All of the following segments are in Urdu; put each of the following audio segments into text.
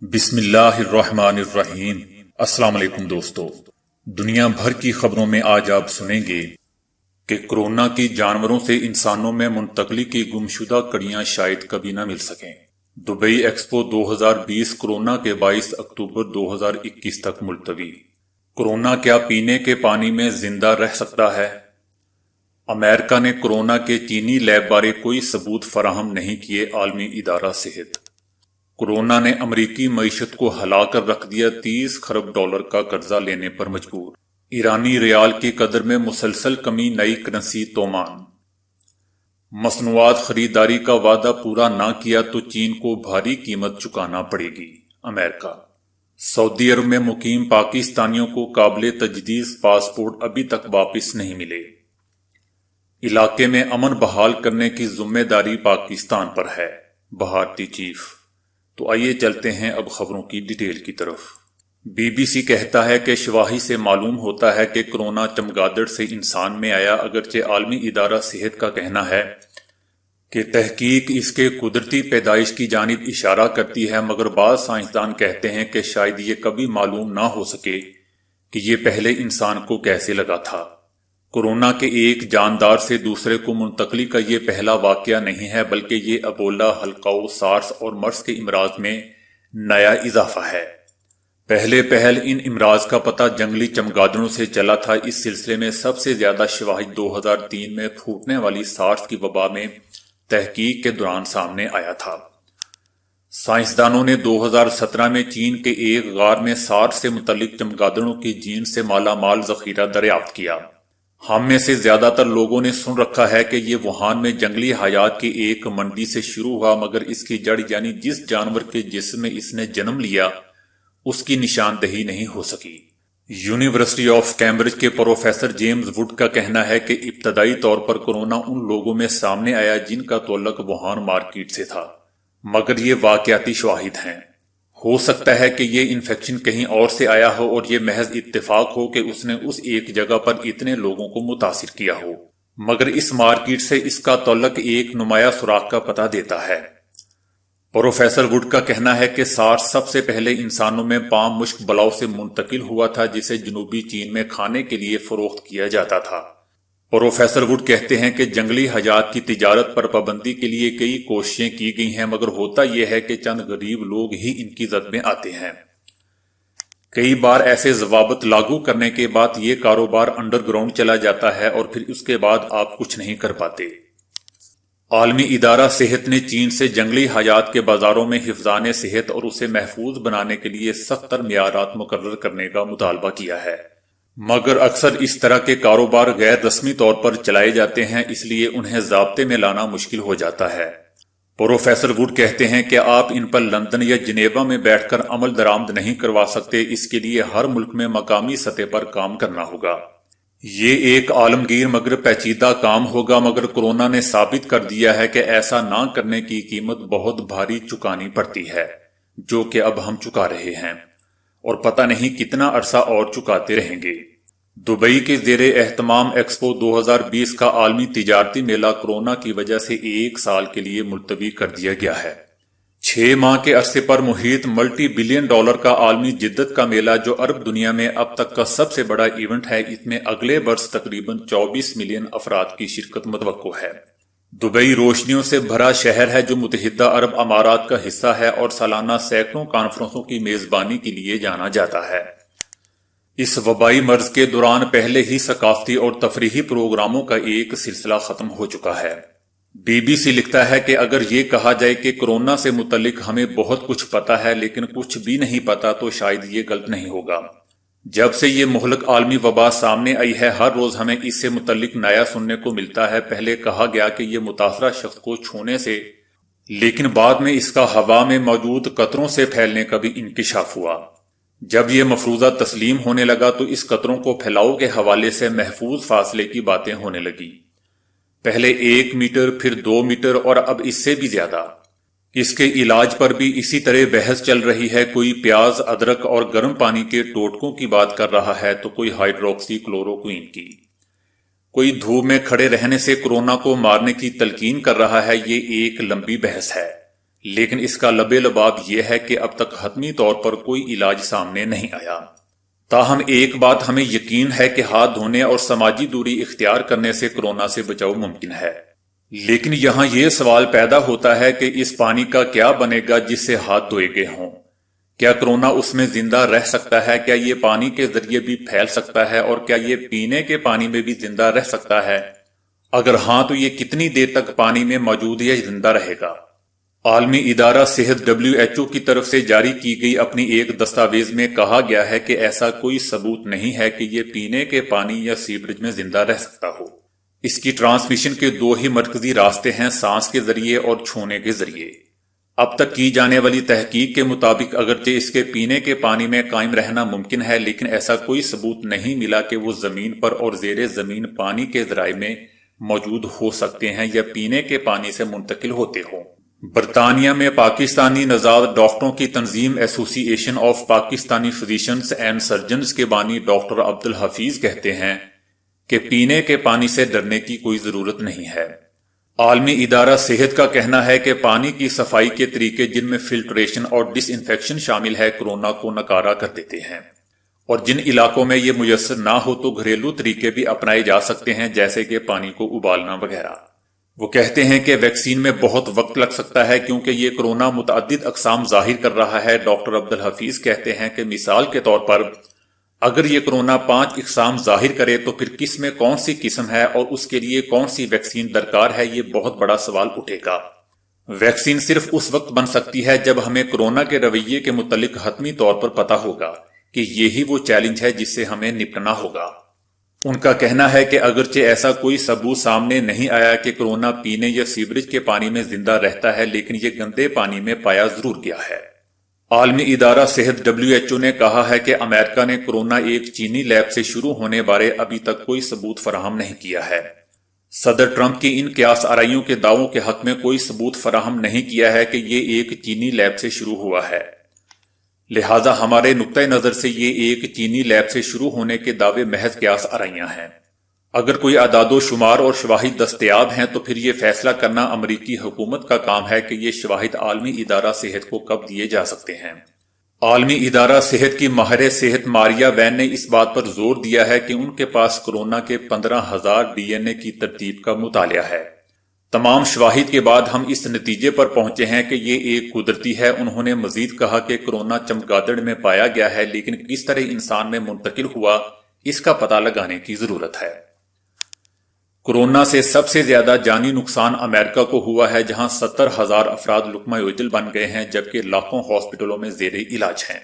بسم اللہ الرحمن الرحیم۔ السلام علیکم دوستو، دنیا بھر کی خبروں میں آج آپ سنیں گے کہ کورونا کی جانوروں سے انسانوں میں منتقلی کی گمشدہ کڑیاں شاید کبھی نہ مل سکیں۔ دبئی ایکسپو 2020 کورونا کے 22 اکتوبر 2021 تک ملتوی۔ کورونا کیا پینے کے پانی میں زندہ رہ سکتا ہے؟ امریکہ نے کورونا کے چینی لیب بارے کوئی ثبوت فراہم نہیں کیے، عالمی ادارہ صحت۔ کورونا نے امریکی معیشت کو ہلا کر رکھ دیا، 30 خرب ڈالر کا قرضہ لینے پر مجبور۔ ایرانی ریال کی قدر میں مسلسل کمی، نئی کرنسی تومان۔ مصنوعات خریداری کا وعدہ پورا نہ کیا تو چین کو بھاری قیمت چکانا پڑے گی، امریکہ۔ سعودی عرب میں مقیم پاکستانیوں کو قابل تجدید پاسپورٹ ابھی تک واپس نہیں ملے۔ علاقے میں امن بحال کرنے کی ذمہ داری پاکستان پر ہے، بھارتی چیف۔ تو آئیے چلتے ہیں اب خبروں کی ڈیٹیل کی طرف۔ بی بی سی کہتا ہے کہ شواہد سے معلوم ہوتا ہے کہ کورونا چمگادڑ سے انسان میں آیا، اگرچہ عالمی ادارہ صحت کا کہنا ہے کہ تحقیق اس کے قدرتی پیدائش کی جانب اشارہ کرتی ہے، مگر بعض سائنسدان کہتے ہیں کہ شاید یہ کبھی معلوم نہ ہو سکے کہ یہ پہلے انسان کو کیسے لگا تھا۔ کورونا کے ایک جاندار سے دوسرے کو منتقلی کا یہ پہلا واقعہ نہیں ہے، بلکہ یہ ایبولا، حلقاؤ، سارس اور مرس کے امراض میں نیا اضافہ ہے۔ پہل ان امراض کا پتہ جنگلی چمگادڑوں سے چلا تھا۔ اس سلسلے میں سب سے زیادہ شواہد 2003 میں پھوٹنے والی سارس کی وبا میں تحقیق کے دوران سامنے آیا تھا۔ سائنسدانوں نے 2017 میں چین کے ایک غار میں سارس سے متعلق چمگادڑوں کی جین سے مالا مال ذخیرہ دریافت کیا۔ ہم میں سے زیادہ تر لوگوں نے سن رکھا ہے کہ یہ ووہان میں جنگلی حیات کی ایک منڈی سے شروع ہوا، مگر اس کی جڑ یعنی جس جانور کے جسم میں اس نے جنم لیا اس کی نشاندہی نہیں ہو سکی۔ یونیورسٹی آف کیمبرج کے پروفیسر جیمز وڈ کا کہنا ہے کہ ابتدائی طور پر کورونا ان لوگوں میں سامنے آیا جن کا تعلق ووہان مارکیٹ سے تھا، مگر یہ واقعاتی شواہد ہیں۔ ہو سکتا ہے کہ یہ انفیکشن کہیں اور سے آیا ہو اور یہ محض اتفاق ہو کہ اس نے اس ایک جگہ پر اتنے لوگوں کو متاثر کیا ہو، مگر اس مارکیٹ سے اس کا تعلق ایک نمایاں سوراخ کا پتہ دیتا ہے۔ پروفیسر وڈ کا کہنا ہے کہ سارس سب سے پہلے انسانوں میں پام مشک بلاؤ سے منتقل ہوا تھا، جسے جنوبی چین میں کھانے کے لیے فروخت کیا جاتا تھا۔ پروفیسر وڈ کہتے ہیں کہ جنگلی حیات کی تجارت پر پابندی کے لیے کئی کوششیں کی گئی ہیں، مگر ہوتا یہ ہے کہ چند غریب لوگ ہی ان کی زد میں آتے ہیں۔ کئی بار ایسے ضوابط لاگو کرنے کے بعد یہ کاروبار انڈر گراؤنڈ چلا جاتا ہے اور پھر اس کے بعد آپ کچھ نہیں کر پاتے۔ عالمی ادارہ صحت نے چین سے جنگلی حیات کے بازاروں میں حفظان صحت اور اسے محفوظ بنانے کے لیے سخت تر معیارات مقرر کرنے کا مطالبہ کیا ہے، مگر اکثر اس طرح کے کاروبار غیر رسمی طور پر چلائے جاتے ہیں، اس لیے انہیں ضابطے میں لانا مشکل ہو جاتا ہے۔ پروفیسر وڈ کہتے ہیں کہ آپ ان پر لندن یا جنیوا میں بیٹھ کر عمل درآمد نہیں کروا سکتے، اس کے لیے ہر ملک میں مقامی سطح پر کام کرنا ہوگا۔ یہ ایک عالمگیر مگر پیچیدہ کام ہوگا، مگر کورونا نے ثابت کر دیا ہے کہ ایسا نہ کرنے کی قیمت بہت بھاری چکانی پڑتی ہے، جو کہ اب ہم چکا رہے ہیں اور پتہ نہیں کتنا عرصہ اور چکاتے رہیں گے۔ دبئی کے زیر اہتمام ایکسپو 2020 کا عالمی تجارتی میلہ کورونا کی وجہ سے ایک سال کے لیے ملتوی کر دیا گیا ہے۔ 6 ماہ کے عرصے پر محیط ملٹی بلین ڈالر کا عالمی جدت کا میلہ، جو عرب دنیا میں اب تک کا سب سے بڑا ایونٹ ہے، اس میں اگلے برس تقریباً 24 ملین افراد کی شرکت متوقع ہے۔ دبئی روشنیوں سے بھرا شہر ہے جو متحدہ عرب امارات کا حصہ ہے اور سالانہ سینکڑوں کانفرنسوں کی میزبانی کے لیے جانا جاتا ہے۔ اس وبائی مرض کے دوران پہلے ہی ثقافتی اور تفریحی پروگراموں کا ایک سلسلہ ختم ہو چکا ہے۔ بی بی سی لکھتا ہے کہ اگر یہ کہا جائے کہ کورونا سے متعلق ہمیں بہت کچھ پتا ہے لیکن کچھ بھی نہیں پتا، تو شاید یہ غلط نہیں ہوگا۔ جب سے یہ مہلک عالمی وبا سامنے آئی ہے، ہر روز ہمیں اس سے متعلق نیا سننے کو ملتا ہے۔ پہلے کہا گیا کہ یہ متاثرہ شخص کو چھونے سے، لیکن بعد میں اس کا ہوا میں موجود قطروں سے پھیلنے کا بھی انکشاف ہوا۔ جب یہ مفروضہ تسلیم ہونے لگا تو اس قطروں کو پھیلاؤ کے حوالے سے محفوظ فاصلے کی باتیں ہونے لگی، پہلے 1 میٹر، پھر 2 میٹر اور اب اس سے بھی زیادہ۔ اس کے علاج پر بھی اسی طرح بحث چل رہی ہے، کوئی پیاز، ادرک اور گرم پانی کے ٹوٹکوں کی بات کر رہا ہے تو کوئی ہائیڈروکسی کلوروکوئین کی، کوئی دھوپ میں کھڑے رہنے سے کورونا کو مارنے کی تلقین کر رہا ہے۔ یہ ایک لمبی بحث ہے، لیکن اس کا لبے لباب یہ ہے کہ اب تک حتمی طور پر کوئی علاج سامنے نہیں آیا۔ تاہم ایک بات ہمیں یقین ہے کہ ہاتھ دھونے اور سماجی دوری اختیار کرنے سے کورونا سے بچاؤ ممکن ہے، لیکن یہاں یہ سوال پیدا ہوتا ہے کہ اس پانی کا کیا بنے گا جس سے ہاتھ دھوئے گئے ہوں؟ کیا کورونا اس میں زندہ رہ سکتا ہے؟ کیا یہ پانی کے ذریعے بھی پھیل سکتا ہے؟ اور کیا یہ پینے کے پانی میں بھی زندہ رہ سکتا ہے؟ اگر ہاں تو یہ کتنی دیر تک پانی میں موجود یا زندہ رہے گا؟ عالمی ادارہ صحت WHO کی طرف سے جاری کی گئی اپنی ایک دستاویز میں کہا گیا ہے کہ ایسا کوئی ثبوت نہیں ہے کہ یہ پینے کے پانی یا سیوریج میں زندہ رہ سکتا ہو۔ اس کی ٹرانسمیشن کے دو ہی مرکزی راستے ہیں، سانس کے ذریعے اور چھونے کے ذریعے۔ اب تک کی جانے والی تحقیق کے مطابق اگرچہ اس کے پینے کے پانی میں قائم رہنا ممکن ہے، لیکن ایسا کوئی ثبوت نہیں ملا کہ وہ زمین پر اور زیر زمین پانی کے ذرائع میں موجود ہو سکتے ہیں یا پینے کے پانی سے منتقل ہوتے ہوں۔ برطانیہ میں پاکستانی نژاد ڈاکٹروں کی تنظیم ایسوسی ایشن of Pakistani physicians and surgeons کے بانی ڈاکٹر عبدالحفیظ کہتے ہیں کہ پینے کے پانی سے ڈرنے کی کوئی ضرورت نہیں ہے۔ عالمی ادارہ صحت کا کہنا ہے کہ پانی کی صفائی کے طریقے جن میں فلٹریشن اور ڈس انفیکشن شامل ہے کورونا کو ناکارہ کر دیتے ہیں، اور جن علاقوں میں یہ میسر نہ ہو تو گھریلو طریقے بھی اپنائے جا سکتے ہیں، جیسے کہ پانی کو ابالنا وغیرہ۔ وہ کہتے ہیں کہ ویکسین میں بہت وقت لگ سکتا ہے کیونکہ یہ کورونا متعدد اقسام ظاہر کر رہا ہے۔ ڈاکٹر عبدالحفیظ کہتے ہیں کہ مثال کے طور پر اگر یہ کورونا 5 اقسام ظاہر کرے تو پھر کس میں کون سی قسم ہے اور اس کے لیے کون سی ویکسین درکار ہے، یہ بہت بڑا سوال اٹھے گا۔ ویکسین صرف اس وقت بن سکتی ہے جب ہمیں کورونا کے رویے کے متعلق حتمی طور پر پتہ ہوگا کہ یہی وہ چیلنج ہے جس سے ہمیں نپٹنا ہوگا۔ ان کا کہنا ہے کہ اگرچہ ایسا کوئی ثبوت سامنے نہیں آیا کہ کورونا پینے یا سیوریج کے پانی میں زندہ رہتا ہے، لیکن یہ گندے پانی میں پایا ضرور گیا ہے۔ عالمی ادارہ صحت WHO نے کہا ہے کہ امریکہ نے کورونا ایک چینی لیب سے شروع ہونے بارے ابھی تک کوئی ثبوت فراہم نہیں کیا ہے۔ صدر ٹرمپ کی ان قیاس آرائیوں کے دعووں کے حق میں کوئی ثبوت فراہم نہیں کیا ہے کہ یہ ایک چینی لیب سے شروع ہوا ہے، لہٰذا ہمارے نقطۂ نظر سے یہ ایک چینی لیب سے شروع ہونے کے دعوے محض قیاس آرائیاں ہیں۔ اگر کوئی اعداد و شمار اور شواہد دستیاب ہیں تو پھر یہ فیصلہ کرنا امریکی حکومت کا کام ہے کہ یہ شواہد عالمی ادارہ صحت کو کب دیے جا سکتے ہیں۔ عالمی ادارہ صحت کی ماہر صحت ماریا وین نے اس بات پر زور دیا ہے کہ ان کے پاس کورونا کے 15,000 DNA کی ترتیب کا مطالعہ ہے۔ تمام شواہد کے بعد ہم اس نتیجے پر پہنچے ہیں کہ یہ ایک قدرتی ہے۔ انہوں نے مزید کہا کہ کورونا چمگادڑ میں پایا گیا ہے، لیکن کس طرح انسان میں منتقل ہوا اس کا پتہ لگانے کی ضرورت ہے۔ کورونا سے سب سے زیادہ جانی نقصان امریکہ کو ہوا ہے، جہاں 70,000 افراد لقمہ اوجل بن گئے ہیں، جبکہ لاکھوں ہاسپٹلوں میں زیر علاج ہیں۔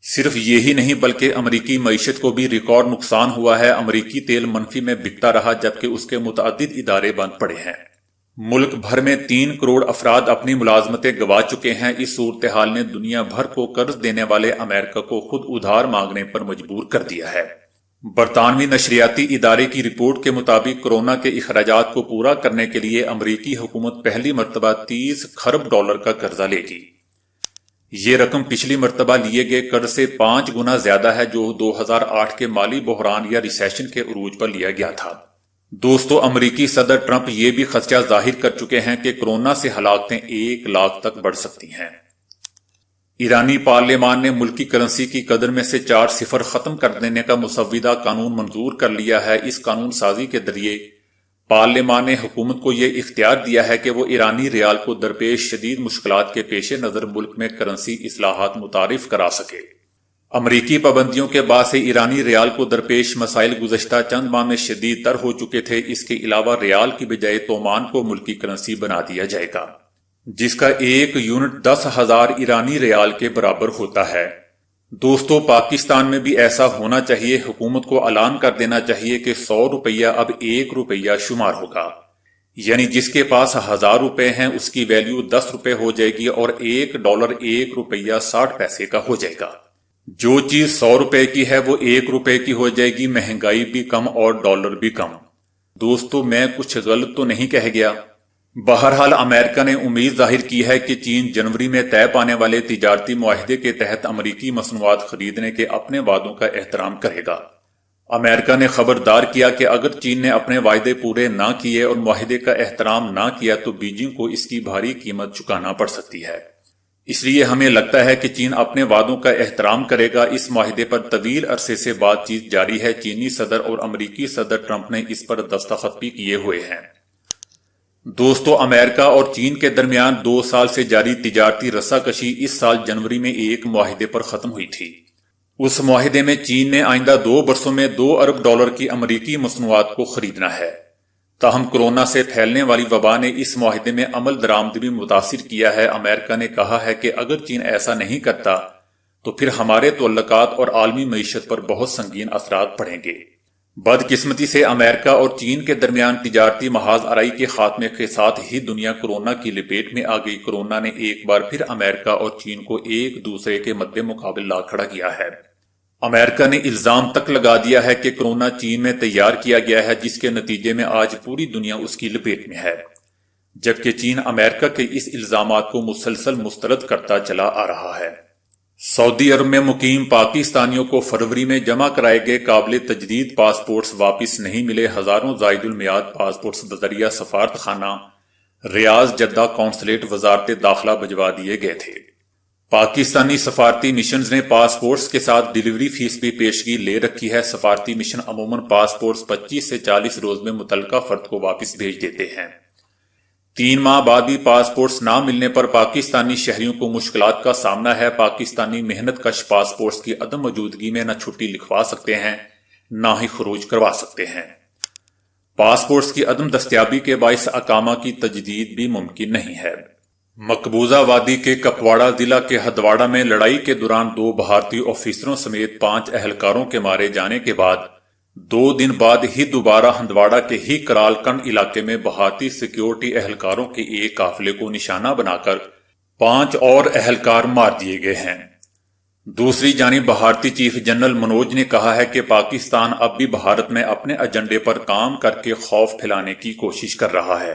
صرف یہی نہیں بلکہ امریکی معیشت کو بھی ریکارڈ نقصان ہوا ہے۔ امریکی تیل منفی میں بکتا رہا جبکہ اس کے متعدد ادارے بند پڑے ہیں۔ ملک بھر میں 3 کروڑ افراد اپنی ملازمتیں گوا چکے ہیں۔ اس صورتحال نے دنیا بھر کو قرض دینے والے امریکہ کو خود ادھار مانگنے پر مجبور کر دیا ہے۔ برطانوی نشریاتی ادارے کی رپورٹ کے مطابق کورونا کے اخراجات کو پورا کرنے کے لیے امریکی حکومت پہلی مرتبہ $30 کھرب کا قرضہ لے گی۔ یہ رقم پچھلی مرتبہ لیے گئے قرض سے 5 گنا زیادہ ہے، جو 2008 کے مالی بحران یا ریسیشن کے عروج پر لیا گیا تھا۔ دوستو، امریکی صدر ٹرمپ یہ بھی خدشہ ظاہر کر چکے ہیں کہ کورونا سے ہلاکتیں 1 لاکھ تک بڑھ سکتی ہیں۔ ایرانی پارلیمان نے ملکی کرنسی کی قدر میں سے 4 صفر ختم کر دینے کا مسودہ قانون منظور کر لیا ہے۔ اس قانون سازی کے ذریعے پارلیمان نے حکومت کو یہ اختیار دیا ہے کہ وہ ایرانی ریال کو درپیش شدید مشکلات کے پیش نظر ملک میں کرنسی اصلاحات متعارف کرا سکے۔ امریکی پابندیوں کے بعد سے ایرانی ریال کو درپیش مسائل گزشتہ چند ماہ میں شدید تر ہو چکے تھے۔ اس کے علاوہ ریال کی بجائے تومان کو ملکی کرنسی بنا دیا جائے گا، جس کا 1 یونٹ 10,000 ایرانی ریال کے برابر ہوتا ہے۔ دوستو، پاکستان میں بھی ایسا ہونا چاہیے۔ حکومت کو اعلان کر دینا چاہیے کہ 100 روپیہ اب 1 روپیہ شمار ہوگا، یعنی جس کے پاس 1000 روپے ہیں اس کی ویلیو 10 روپے ہو جائے گی اور $1 1 روپیہ 60 پیسے کا ہو جائے گا۔ جو چیز 100 روپے کی ہے وہ 1 روپے کی ہو جائے گی۔ مہنگائی بھی کم اور ڈالر بھی کم۔ دوستو، میں کچھ غلط تو نہیں کہہ گیا؟ بہرحال امریکہ نے امید ظاہر کی ہے کہ چین جنوری میں طے پانے والے تجارتی معاہدے کے تحت امریکی مصنوعات خریدنے کے اپنے وعدوں کا احترام کرے گا امریکہ نے خبردار کیا کہ اگر چین نے اپنے وعدے پورے نہ کیے اور معاہدے کا احترام نہ کیا تو بیجنگ کو اس کی بھاری قیمت چکانا پڑ سکتی ہے۔ اس لیے ہمیں لگتا ہے کہ چین اپنے وعدوں کا احترام کرے گا۔ اس معاہدے پر طویل عرصے سے بات چیت جاری ہے۔ چینی صدر اور امریکی صدر ٹرمپ نے اس پر دستخط بھی کیے ہوئے ہیں۔ دوستو، امریکہ اور چین کے درمیان 2 سال سے جاری تجارتی رساکشی اس سال جنوری میں ایک معاہدے پر ختم ہوئی تھی۔ اس معاہدے میں چین نے آئندہ 2 برسوں میں $2 ارب کی امریکی مصنوعات کو خریدنا ہے۔ تاہم کورونا سے پھیلنے والی وبا نے اس معاہدے میں عمل درآمد بھی متاثر کیا ہے۔ امریکہ نے کہا ہے کہ اگر چین ایسا نہیں کرتا تو پھر ہمارے تعلقات اور عالمی معیشت پر بہت سنگین اثرات پڑیں گے۔ بدقسمتی سے امریکہ اور چین کے درمیان تجارتی محاذ آرائی کے خاتمے کے ساتھ ہی دنیا کورونا کی لپیٹ میں آ گئی۔ کورونا نے ایک بار پھر امریکہ اور چین کو ایک دوسرے کے مد مقابل لا کھڑا کیا ہے۔ امریکہ نے الزام تک لگا دیا ہے کہ کورونا چین میں تیار کیا گیا ہے، جس کے نتیجے میں آج پوری دنیا اس کی لپیٹ میں ہے، جبکہ چین امریکہ کے اس الزامات کو مسلسل مسترد کرتا چلا آ رہا ہے۔ سعودی عرب میں مقیم پاکستانیوں کو فروری میں جمع کرائے گئے قابل تجدید پاسپورٹس واپس نہیں ملے۔ ہزاروں زائد المیعاد پاسپورٹس بذریعہ سفارت خانہ ریاض جدہ قونصلیٹ وزارت داخلہ بھجوا دیے گئے تھے۔ پاکستانی سفارتی مشنز نے پاسپورٹس کے ساتھ ڈیلیوری فیس بھی پیشگی لے رکھی ہے۔ سفارتی مشن عموماً پاسپورٹس 25 سے 40 روز میں متعلقہ فرد کو واپس بھیج دیتے ہیں۔ 3 ماہ بعد بھی پاسپورٹس نہ ملنے پر پاکستانی شہریوں کو مشکلات کا سامنا ہے۔ پاکستانی محنت کش پاسپورٹس کی عدم موجودگی میں نہ چھٹی لکھوا سکتے ہیں، نہ ہی خروج کروا سکتے ہیں۔ پاسپورٹس کی عدم دستیابی کے باعث اقامہ کی تجدید بھی ممکن نہیں ہے۔ مقبوضہ وادی کے کپواڑہ ضلع کے ہندواڑہ میں لڑائی کے دوران 2 بھارتی آفیسروں سمیت 5 اہلکاروں کے مارے جانے کے بعد 2 دن بعد ہی دوبارہ ہندواڑہ کے ہی کرال کنڈ علاقے میں بھارتی سیکیورٹی اہلکاروں کے ایک قافلے کو نشانہ بنا کر 5 اور اہلکار مار دیے گئے ہیں۔ دوسری جانب بھارتی چیف جنرل منوج نے کہا ہے کہ پاکستان اب بھی بھارت میں اپنے ایجنڈے پر کام کر کے خوف پھیلانے کی کوشش کر رہا ہے۔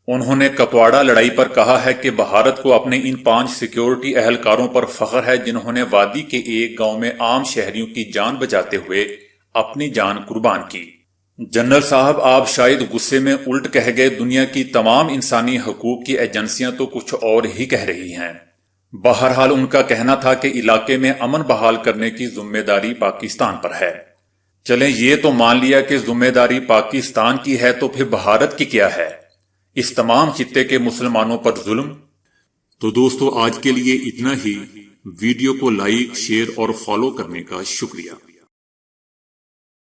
انہوں نے کپواڑہ لڑائی پر کہا ہے کہ بھارت کو اپنے ان 5 سیکیورٹی اہلکاروں پر فخر ہے جنہوں نے وادی کے ایک گاؤں میں عام شہریوں کی جان بچاتے ہوئے اپنی جان قربان کی۔ جنرل صاحب، آپ شاید غصے میں الٹ کہہ گئے، دنیا کی تمام انسانی حقوق کی ایجنسیاں تو کچھ اور ہی کہہ رہی ہیں۔ بہرحال ان کا کہنا تھا کہ علاقے میں امن بحال کرنے کی ذمہ داری پاکستان پر ہے۔ چلیں یہ تو مان لیا کہ ذمہ داری پاکستان کی ہے، تو پھر بھارت کی کیا ہے؟ اس تمام خطے کے مسلمانوں پر ظلم۔ تو دوستو، آج کے لیے اتنا ہی۔ ویڈیو کو لائک، شیئر اور فالو کرنے کا شکریہ۔